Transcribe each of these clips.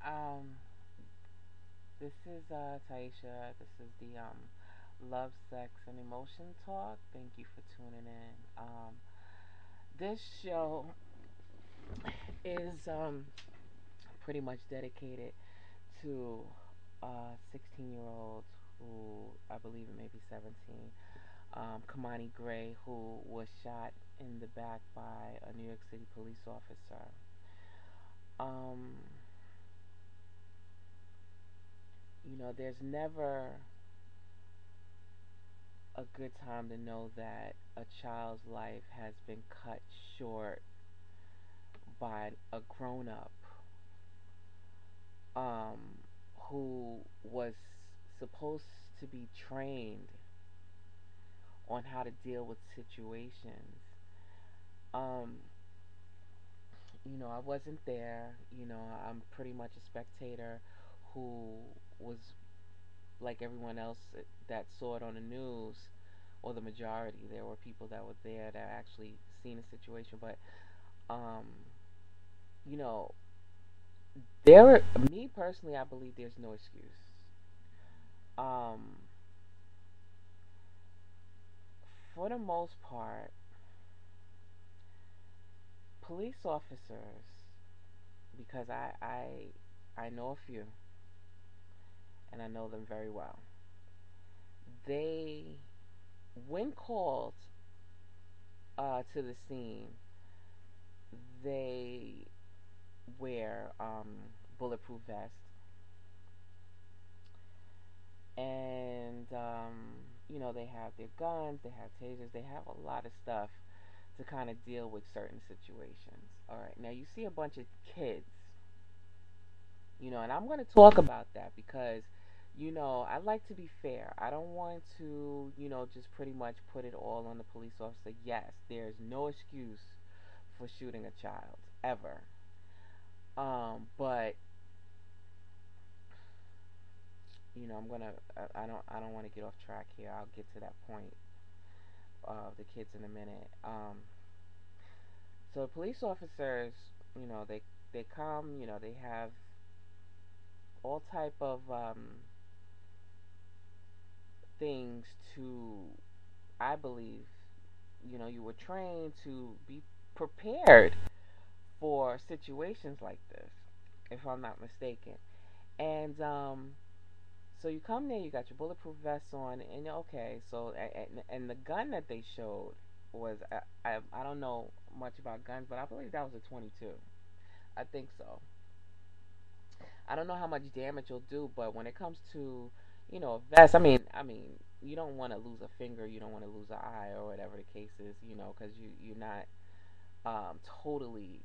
Um, this is Taisha. This is the Love, Sex, and Emotion Talk. Thank you for tuning in. This show is pretty much dedicated to 16-year-old who I believe it may be 17, Kimani Gray, who was shot in the back by a New York City police officer. Um, there's never a good time to know that a child's life has been cut short by a grown up um, who was supposed to be trained on how to deal with situations. Um, I wasn't there. I'm pretty much a spectator who was like everyone else that saw it on the news, or the majority. There were people that were there that actually seen the situation, but um, you know, me personally, I believe there's no excuse. Um, for the most part, police officers, because I know a few, and I know them very well. They, when called to the scene, they wear bulletproof vests, and they have their guns, they have tasers, they have a lot of stuff to kind of deal with certain situations. All right, now you see a bunch of kids, and I'm going to talk about that because, I like to be fair. I don't want to, just pretty much put it all on the police officer. Yes, there's no excuse for shooting a child ever. But I'm gonna. I don't want to get off track here. I'll get to that point of the kids in a minute. So police officers, they come. They have all type of things to. I believe, you were trained to be prepared for situations like this, if I'm not mistaken. And so you come there, you got your bulletproof vest on, and okay. So and the gun that they showed was I don't know much about guns, but I believe that was a 22. I think so. I don't know how much damage you'll do, but when it comes to a vest, I mean, you don't want to lose a finger, you don't want to lose an eye, or whatever the case is, because you're not totally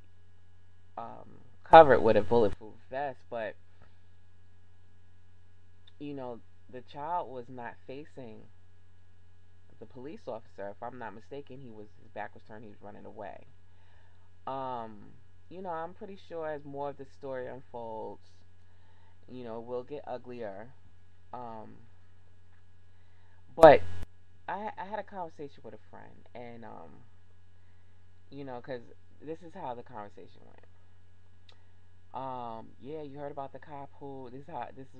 covered with a bulletproof vest, but you know the child was not facing the police officer. If I'm not mistaken, his back was turned. He was running away. Um, I'm pretty sure as more of the story unfolds, it will get uglier. Um, but I had a conversation with a friend, and because this is how the conversation went. Yeah, you heard about the cop who we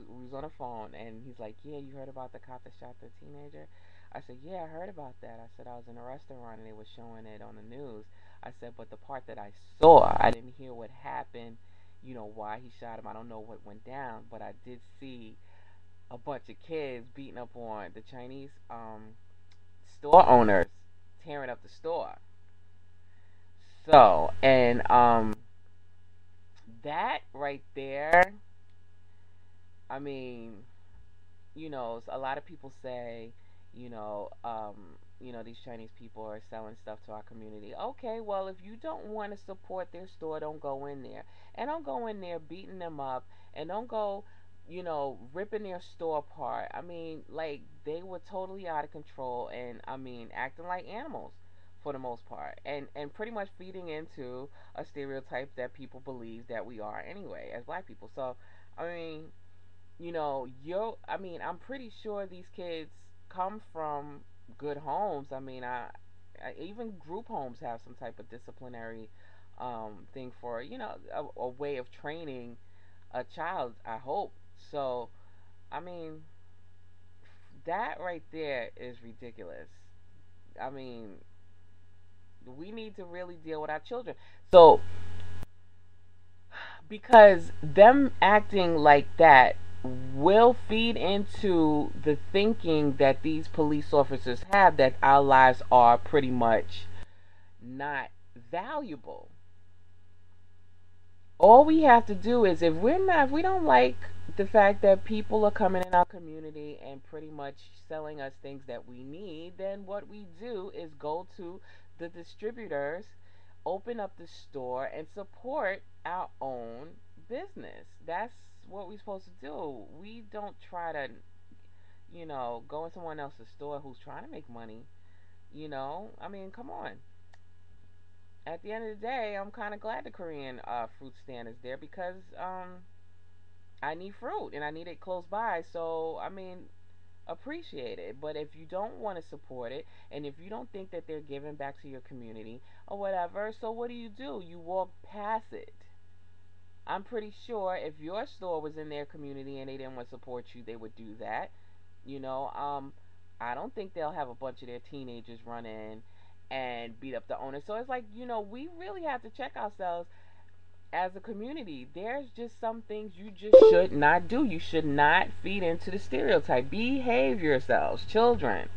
was on the phone, and he's like, yeah, you heard about the cop that shot the teenager? I said, yeah, I heard about that. I said, I was in a restaurant and they were showing it on the news. I said, but the part that I saw, I didn't hear what happened, why he shot him. I don't know what went down, but I did see a bunch of kids beating up on the Chinese store owners, tearing up the store. So, and that right there, I mean, a lot of people say, these Chinese people are selling stuff to our community. Okay, well, if you don't want to support their store, don't go in there. And don't go in there beating them up, and don't go, ripping their store apart. I mean, like, they were totally out of control, and, acting like animals for the most part, and pretty much feeding into a stereotype that people believe that we are anyway as black people. So, I mean, I'm pretty sure these kids come from good homes. Even group homes have some type of disciplinary thing for, a way of training a child, I hope. So, I mean, that right there is ridiculous. I mean, we need to really deal with our children. So, because them acting like that will feed into the thinking that these police officers have, that our lives are pretty much not valuable. All we have to do is, if we don't like the fact that people are coming in our community and pretty much selling us things that we need, then what we do is go to the distributors, open up the store, and support our own business. That's what we're supposed to do. We don't try to, go in someone else's store who's trying to make money. I mean, come on. At the end of the day, I'm kind of glad the Korean fruit stand is there, because I need fruit and I need it close by. So, I mean, appreciate it. But if you don't want to support it, and if you don't think that they're giving back to your community or whatever, so what do? You walk past it. I'm pretty sure if your store was in their community and they didn't want to support you, they would do that. You know, um, I don't think they'll have a bunch of their teenagers run in and beat up the owner. So it's like, we really have to check ourselves as a community. There's just some things you just should not do. You should not feed into the stereotype. Behave yourselves, children.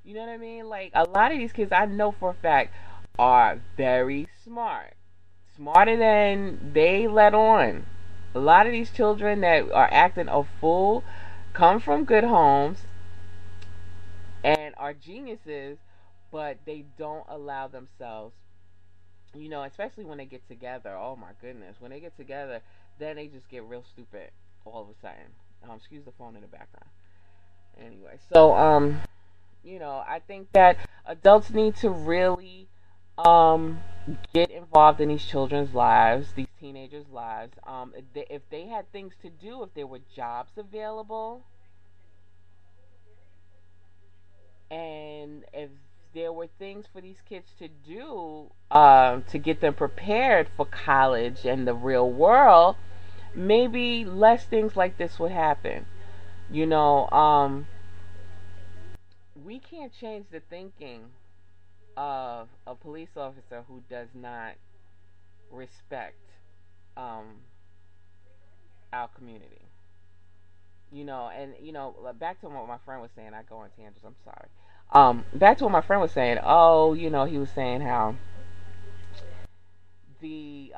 You know what I mean? Like, a lot of these kids, I know for a fact, are very smart. Smarter than they let on. A lot of these children that are acting a fool come from good homes and are geniuses, but they don't allow themselves, especially when they get together. Oh my goodness, when they get together, then they just get real stupid all of a sudden. Excuse the phone in the background. Anyway, so I think that adults need to really um get involved in these children's lives, these teenagers' lives. If they had things to do, if there were jobs available, and if there were things for these kids to do, to get them prepared for college and the real world, maybe less things like this would happen. You know, um, we can't change the thinking of a police officer who does not respect um, our community. And back to what my friend was saying. I go on tangents. I'm sorry. Back to what my friend was saying. Oh, he was saying how the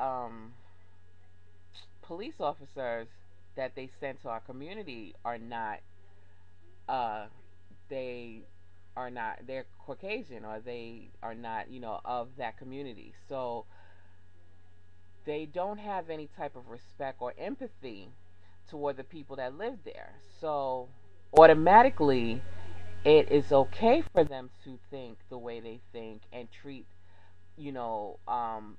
police officers that they sent to our community are not. Uh, they are not. They're Caucasian, or they are not. Of that community. So they don't have any type of respect or empathy toward the people that live there. So automatically, it is okay for them to think the way they think and treat, you know, um,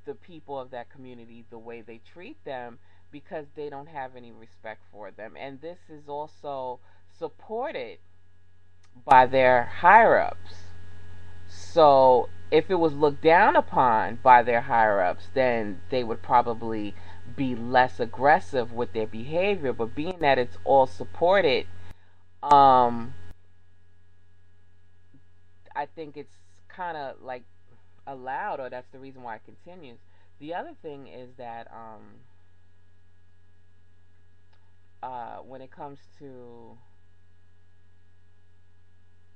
the people of that community the way they treat them, because they don't have any respect for them. And this is also supported by their higher ups. So if it was looked down upon by their higher ups, then they would probably be less aggressive with their behavior. But being that it's all supported, um, I think it's kind of like allowed, or that's the reason why it continues. The other thing is that when it comes to,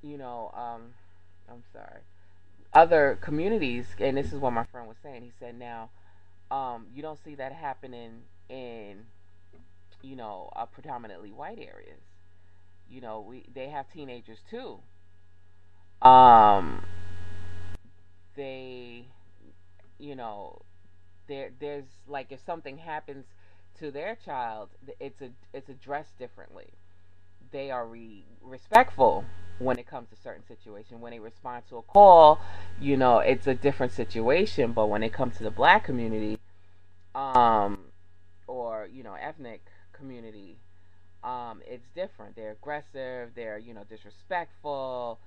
you know, I'm sorry, other communities, and this is what my friend was saying. He said, now, you don't see that happening in, predominantly white areas. They have teenagers too. Um, they, you know, there's like, if something happens to their child, it's addressed differently. They are respectful when it comes to certain situations. When they respond to a call, it's a different situation. But when it comes to the black community, um, or ethnic community, it's different. They're aggressive. They're disrespectful.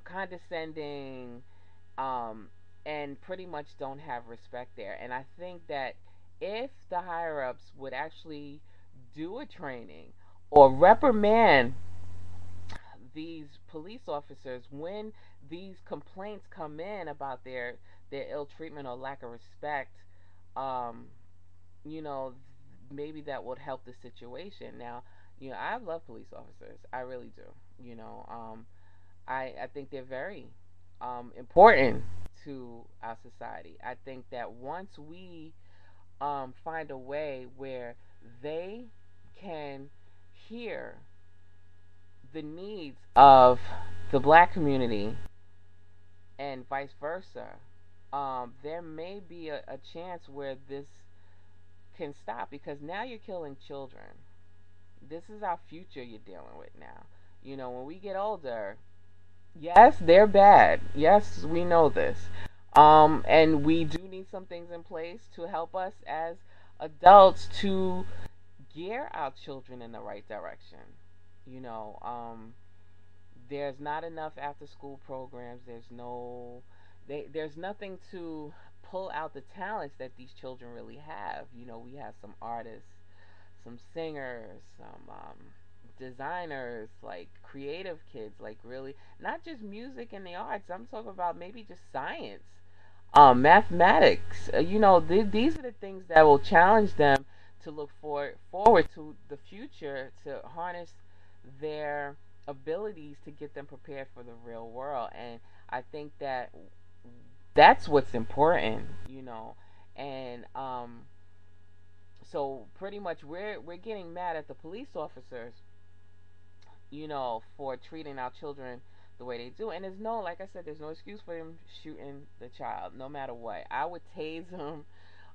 condescending, um, and pretty much don't have respect there. And I think that if the higher ups would actually do a training or reprimand these police officers when these complaints come in about their ill treatment or lack of respect, um, you know, maybe that would help the situation. Now, I love police officers. I really do. I think they're very important to our society. I think that once we find a way where they can hear the needs of the black community and vice versa, there may be a chance where this can stop, because now you're killing children. This is our future you're dealing with now. When we get older, yes, they're bad. Yes, we know this. And we do need some things in place to help us as adults to gear our children in the right direction. You know, there's not enough after school programs. There's nothing to pull out the talents that these children really have. We have some artists, some singers, some designers, like creative kids, like really not just music and the arts. I'm talking about maybe just science, mathematics. These are the things that will challenge them to look forward to the future, to harness their abilities to get them prepared for the real world. And I think that that's what's important. And so pretty much we're getting mad at the police officers, for treating our children the way they do. And like I said, there's no excuse for them shooting the child, no matter what. I would tase them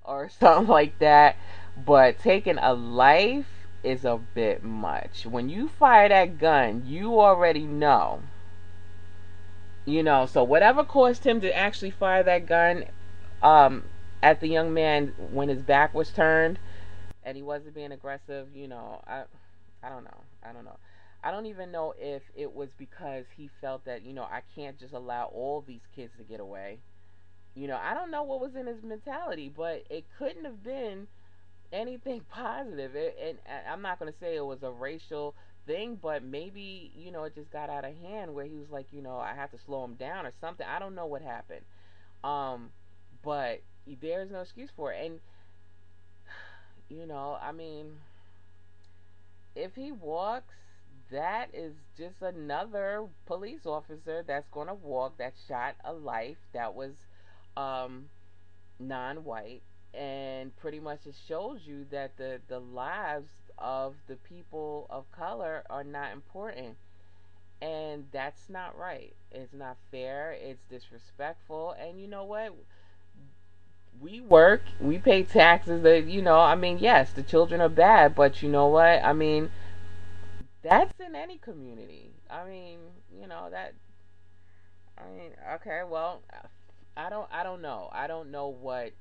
or something like that, but taking a life is a bit much. When you fire that gun, you already know. So whatever caused him to actually fire that gun at the young man when his back was turned and he wasn't being aggressive, I don't know. I don't know. I don't even know if it was because he felt that, I can't just allow all these kids to get away. I don't know what was in his mentality, but it couldn't have been anything positive. And I'm not going to say it was a racial thing, but maybe, it just got out of hand where he was like, I have to slow him down or something. I don't know what happened. But there's no excuse for it. And, I mean, if he walks, that is just another police officer that's going to walk that shot a life that was non-white, and pretty much it shows you that the lives of the people of color are not important, and that's not right. It's not fair. It's disrespectful. And you know what? We work, we pay taxes. That I mean, yes, the children are bad, but you know what? I mean, that's in any community. I mean, that. I mean, okay, well, I don't know. I don't know what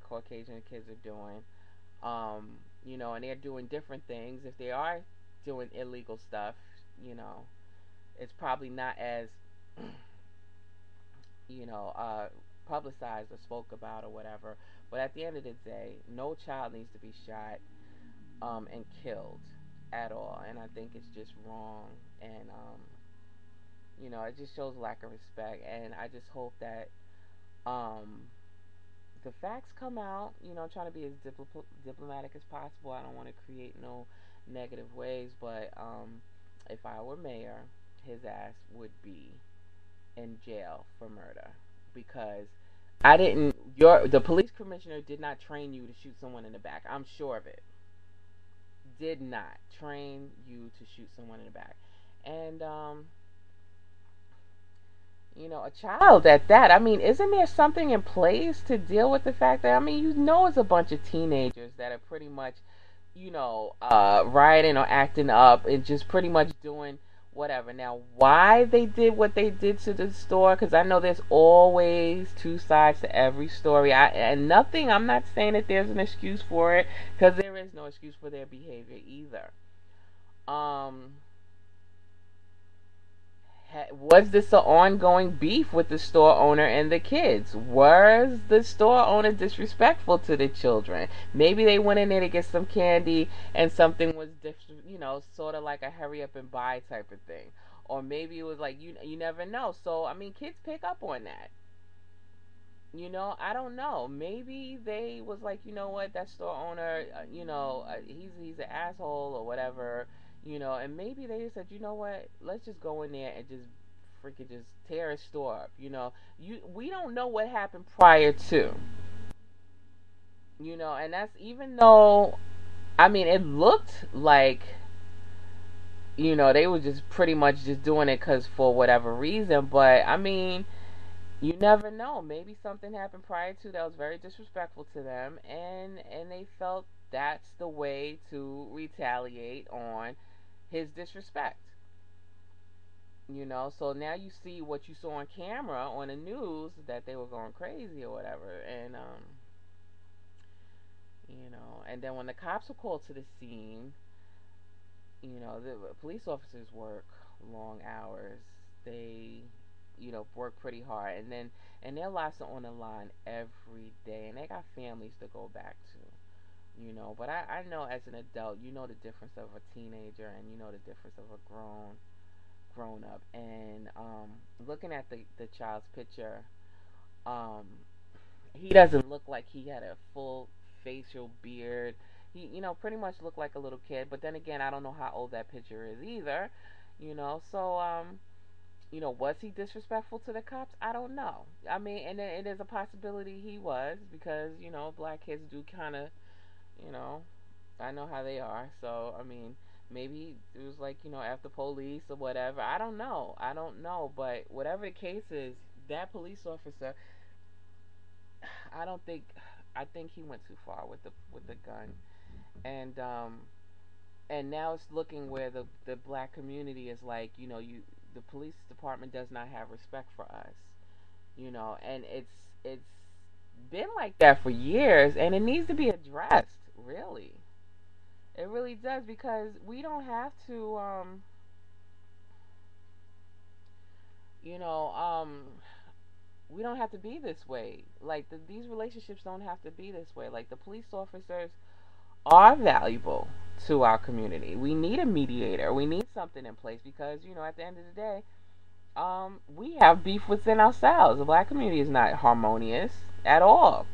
Caucasian kids are doing. And they're doing different things. If they are doing illegal stuff, it's probably not as you know, uh, publicized or spoke about or whatever. But at the end of the day, no child needs to be shot and killed at all. And I think it's just wrong. And, it just shows lack of respect. And I just hope that um, the facts come out. I'm trying to be as diplomatic as possible. I don't want to create no negative waves. But if I were mayor, his ass would be in jail for murder, because the police commissioner did not train you to shoot someone in the back. I'm sure of it. Did not train you to shoot someone in the back. And a child at that. I mean, isn't there something in place to deal with the fact that, I mean, it's a bunch of teenagers that are pretty much, rioting or acting up and just pretty much doing whatever. Now, why they did what they did to the store, because I know there's always two sides to every story. I'm not saying that there's an excuse for it, because there is no excuse for their behavior either. Was this an ongoing beef with the store owner and the kids? Was the store owner disrespectful to the children? Maybe they went in there to get some candy and something was, sort of like a hurry up and buy type of thing. Or maybe it was like, you never know. So, I mean, kids pick up on that. I don't know. Maybe they was like, you know what, that store owner, he's an asshole or whatever, and maybe they just said, you know what, let's just go in there and just freaking just tear a store up. We don't know what happened prior to, and that's even though, I mean, it looked like, they were just pretty much just doing it because for whatever reason, but I mean, you never know. Maybe something happened prior to that was very disrespectful to them, and they felt that's the way to retaliate on his disrespect. So now you see what you saw on camera on the news that they were going crazy or whatever, and then when the cops were called to the scene, the police officers work long hours. They, work pretty hard, and their lives are on the line every day, and they got families to go back to. But I know as an adult, you know the difference of a teenager, and you know the difference of a grown up. And looking at the child's picture, um, he doesn't look like he had a full facial beard. He, pretty much looked like a little kid. But then again, I don't know how old that picture is either. So was he disrespectful to the cops? I don't know. I mean, and it is a possibility he was because black kids do kind of, you know, I know how they are. So I mean, maybe it was like after police or whatever. I don't know. I don't know. But whatever the case is, that police officer, I don't think. I think he went too far with the gun, and and now it's looking where the black community is like, the police department does not have respect for us, and it's been like that for years, and it needs to be addressed. Really, it really does because we don't have to, you know, we don't have to be this way. Like these relationships don't have to be this way. Like the police officers are valuable to our community. We need a mediator. We need something in place because at the end of the day, we have beef within ourselves. The black community is not harmonious at all.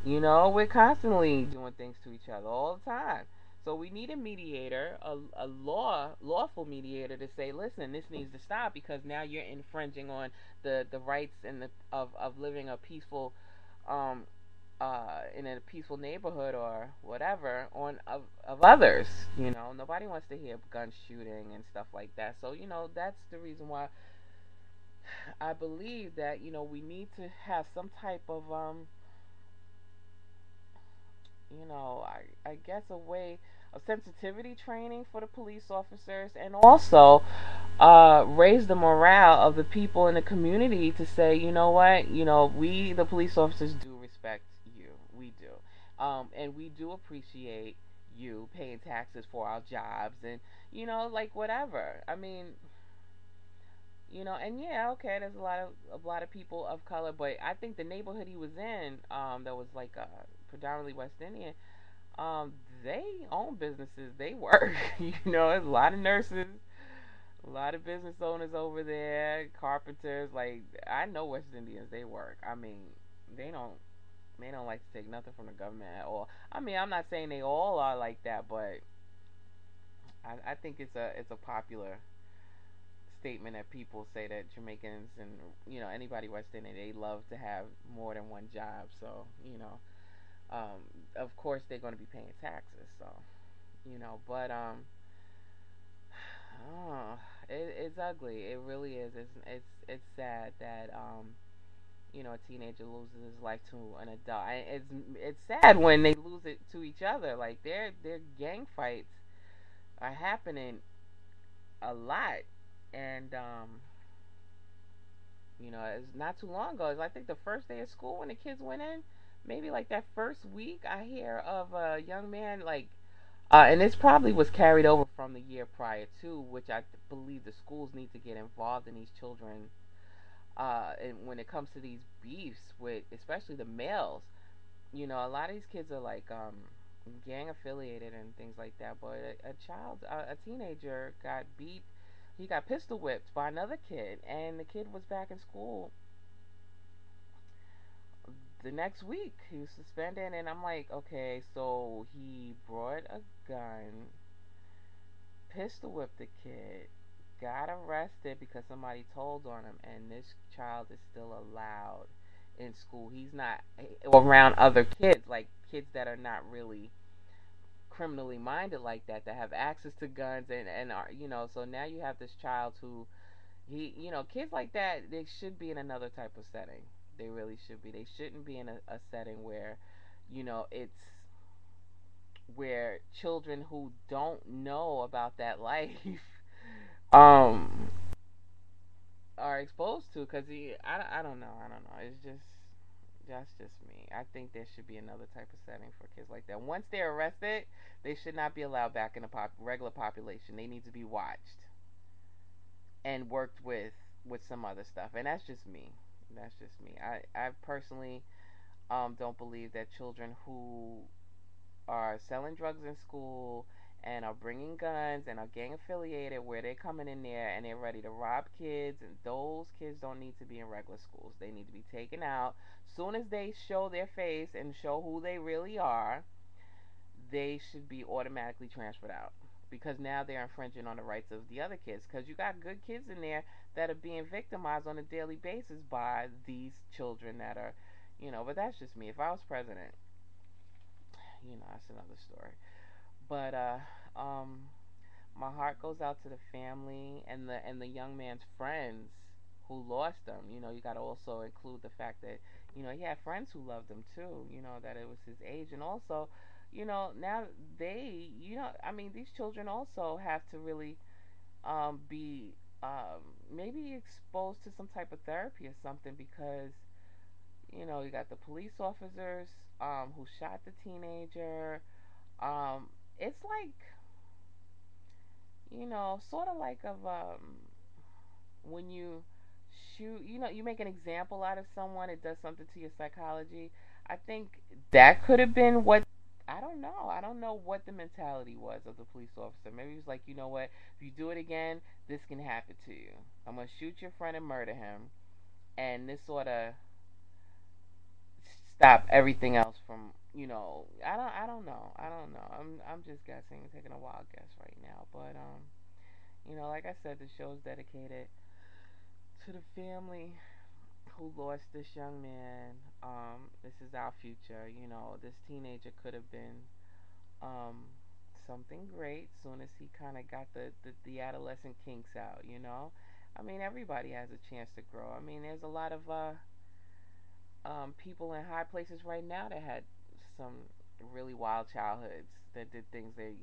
We're constantly doing things to each other all the time. So we need a mediator, a lawful mediator to say, listen, this needs to stop because now you're infringing on the rights and of living a peaceful um, in a peaceful neighborhood or whatever of others. Nobody wants to hear gun shooting and stuff like that. So that's the reason why I believe that we need to have some type of I guess a way of sensitivity training for the police officers, and also raise the morale of the people in the community to say, you know what, we the police officers do respect you, we do, and we do appreciate you paying taxes for our jobs, and like whatever. I mean, and yeah, okay, there's a lot of people of color, but I think the neighborhood he was in, that was like predominantly West Indian, they own businesses, they work. There's a lot of nurses, a lot of business owners over there, carpenters. Like I know West Indians, they work. I mean, they don't they don't like to take nothing from the government at all. I mean, I'm not saying they all are like that, but I think it's a popular statement that people say that Jamaicans and anybody West Indian, they love to have more than one job. So of course they're going to be paying taxes. So but oh, it's ugly. It really is. It's sad that a teenager loses his life to an adult. It's sad when they lose it to each other. Like their gang fights are happening a lot, and it's not too long ago. It's I think the first day of school when the kids went in. Maybe like that first week, I hear of a young man like And this probably was carried over from the year prior to, which I believe the schools need to get involved in these children. And when it comes to these beefs with, especially the males, a lot of these kids are like gang affiliated and things like that. But a teenager got beat. He got pistol whipped by another kid, and the kid was back in school the next week. He was suspended, and I'm like, okay, so he brought a gun, pistol whipped the kid, got arrested because somebody told on him, and this child is still allowed in school. He's not around other kids, like kids that are not really criminally minded like that have access to guns and are, so now you have this child who kids like that, they should be in another type of setting. They really should be. They shouldn't be in a setting where it's where children who don't know about that life um are exposed to, because I don't know, it's just, that's just me. I think there should be another type of setting for kids like that. Once they're arrested, they should not be allowed back in the regular population. They need to be watched and worked with some other stuff. And that's just me. That's just me. I personally don't believe that children who are selling drugs in school and are bringing guns and are gang affiliated, where they're coming in there and they're ready to rob kids, and those kids don't need to be in regular schools. They need to be taken out. Soon as they show their face and show who they really are, they should be automatically transferred out, because now they're infringing on the rights of the other kids, because you got good kids in there that are being victimized on a daily basis by these children that are, but that's just me. If I was president, that's another story. But my heart goes out to the family and the young man's friends who lost him. You got to also include the fact that he had friends who loved him too. That it was his age, and also, now they, I mean, these children also have to really be maybe exposed to some type of therapy or something, because you got the police officers who shot the teenager. It's like, sort of like of when you shoot, you make an example out of someone, it does something to your psychology. I think that could have been what, I don't know. I don't know what the mentality was of the police officer. Maybe he was like, you know what? If you do it again, this can happen to you. I'm gonna shoot your friend and murder him, and this sort of stop everything else from, I don't know. I'm just guessing, taking a wild guess right now. But like I said, the show's dedicated to the family who lost this young man. This is our future. This teenager could have been um something great soon as he kind of got the adolescent kinks out. I mean, everybody has a chance to grow. I mean, there's a lot of people in high places right now that had some really wild childhoods, that did things that,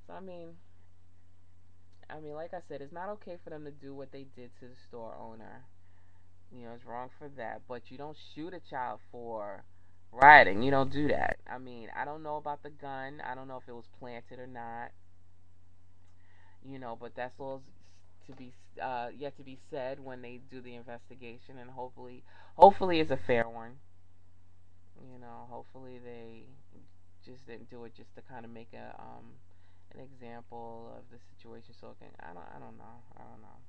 So I mean, like I said, it's not okay for them to do what they did to the store owner. It's wrong for that. But you don't shoot a child for rioting. You don't do that. I mean, I don't know about the gun. I don't know if it was planted or not. But that's all to be yet to be said when they do the investigation, and hopefully it's a fair one. Hopefully they just didn't do it just to kind of make an example of the situation. So again, I don't know. I don't know.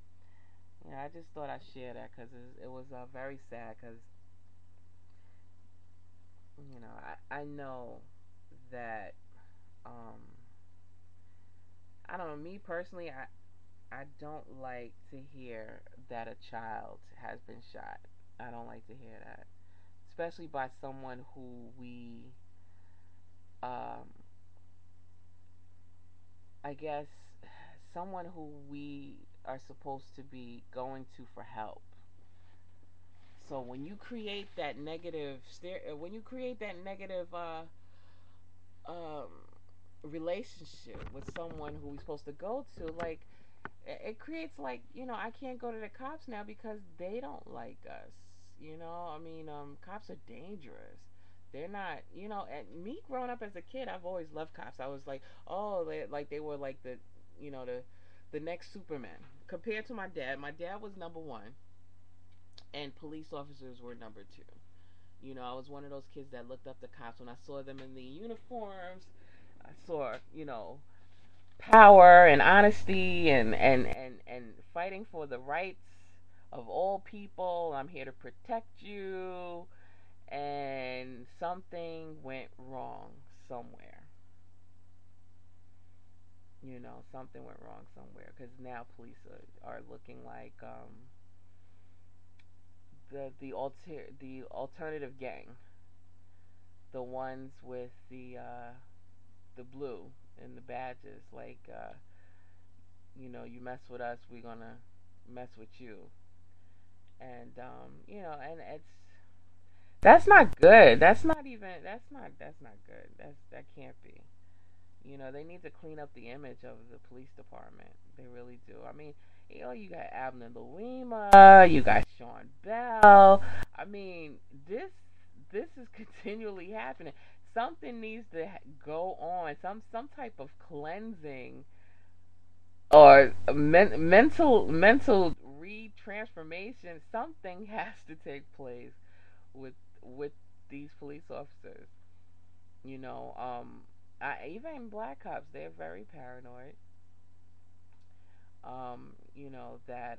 I just thought I'd share that because it was very sad. Because I know that um, I don't know. Me personally, I don't like to hear that a child has been shot. I don't like to hear that, especially by someone who um, I guess, someone who we are supposed to be going to for help. So when you create that when you create that negative um, relationship with someone who we're supposed to go to, like, it creates, like, I can't go to the cops now because they don't like us. I mean, cops are dangerous. They're not, and me growing up as a kid, I've always loved cops. I was like, oh, they were like the next Superman. Compared to my dad was number one, and police officers were number two. I was one of those kids that looked up to cops when I saw them in the uniforms. I saw, power and honesty and fighting for the rights of all people. I'm here to protect you. And something went wrong somewhere. Something went wrong somewhere because now police are looking like the alternative gang, the ones with the blue and the badges. Like, you mess with us, we're gonna mess with you. And and that's not good. That's not good. That can't be. They need to clean up the image of the police department. They really do. I mean, you got Abner Louima, you got Sean Bell. I mean, this is continually happening. Something needs to go on. Some type of cleansing or mental retransformation. Something has to take place with with these police officers. You know, even black cops, they're very paranoid. That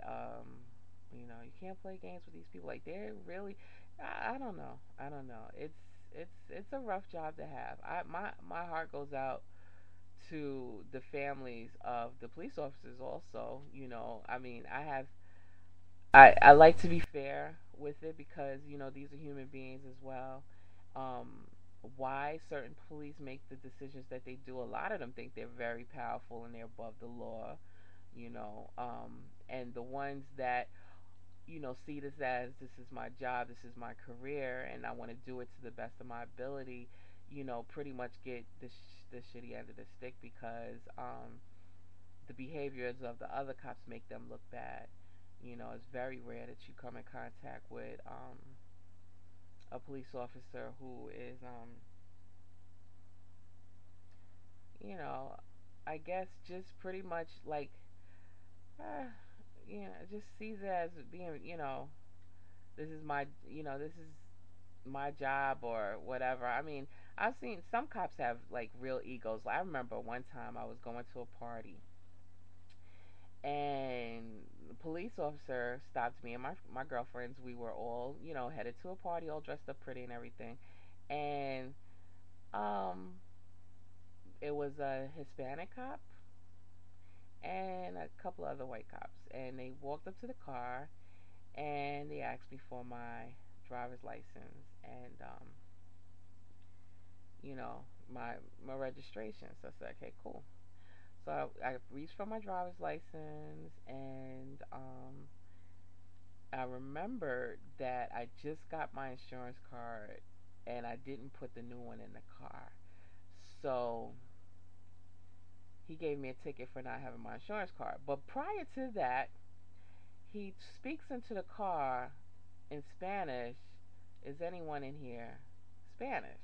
you can't play games with these people. Like they're really, I don't know. I don't know. It's a rough job to have. My heart goes out to the families of the police officers. Also, I mean, I like to be fair with it because these are human beings as well. Um, why certain police make the decisions that they do? A lot of them think they're very powerful and they're above the law. And the ones that see this as this is my job, this is my career, and I want to do it to the best of my ability. Pretty much get the shitty end of the stick because the behaviors of the other cops make them look bad. It's very rare that you come in contact with a police officer who is, you know, I guess just pretty much like, uh, just sees it as being, this is this is my job or whatever. I mean, I've seen some cops have like real egos. I remember one time I was going to a party and the police officer stopped me and my girlfriends. We were all headed to a party, all dressed up pretty and everything, and um, it was a Hispanic cop and a couple other white cops, and they walked up to the car and they asked me for my driver's license and you know my registration. So I said, okay, cool. So I reached for my driver's license and I remembered that I just got my insurance card and I didn't put the new one in the car. So he gave me a ticket for not having my insurance card. But prior to that, he speaks into the car in Spanish. Is anyone in here Spanish?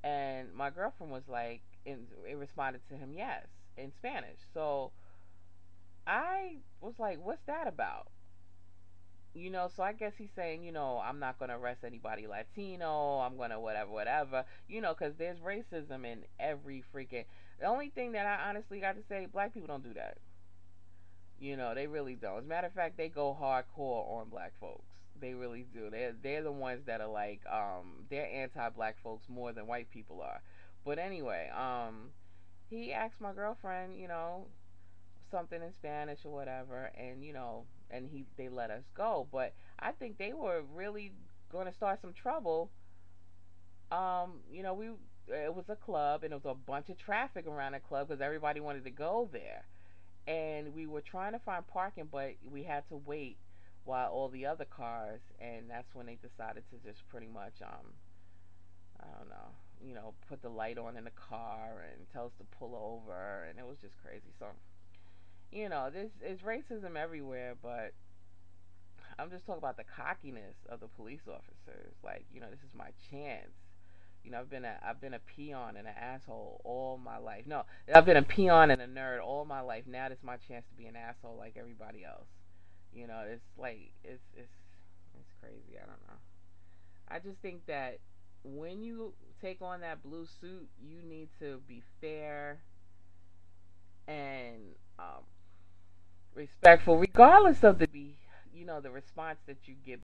And my girlfriend was like, and it responded to him yes in Spanish. So I was like, what's that about? So I guess he's saying, I'm not going to arrest anybody Latino. I'm going to whatever, whatever, because there's racism in every freaking. The only thing that I honestly got to say, black people don't do that. They really don't. As a matter of fact, they go hardcore on black folks. They really do. They're the ones that are like, they're anti-black folks more than white people are. But anyway, he asked my girlfriend, something in Spanish or whatever, and and they let us go. But I think they were really going to start some trouble. We it was a club and it was a bunch of traffic around the club because everybody wanted to go there, and we were trying to find parking, but we had to wait while all the other cars, and that's when they decided to just pretty much I don't know, put the light on in the car and tell us to pull over, and it was just crazy. So, this is racism everywhere, but I'm just talking about the cockiness of the police officers. Like, this is my chance. I've been a peon and an asshole all my life. No, I've been a peon and a nerd all my life. Now it's my chance to be an asshole like everybody else. It's like it's crazy. I don't know. I just think that when you take on that blue suit, you need to be fair and respectful, regardless of the response that you give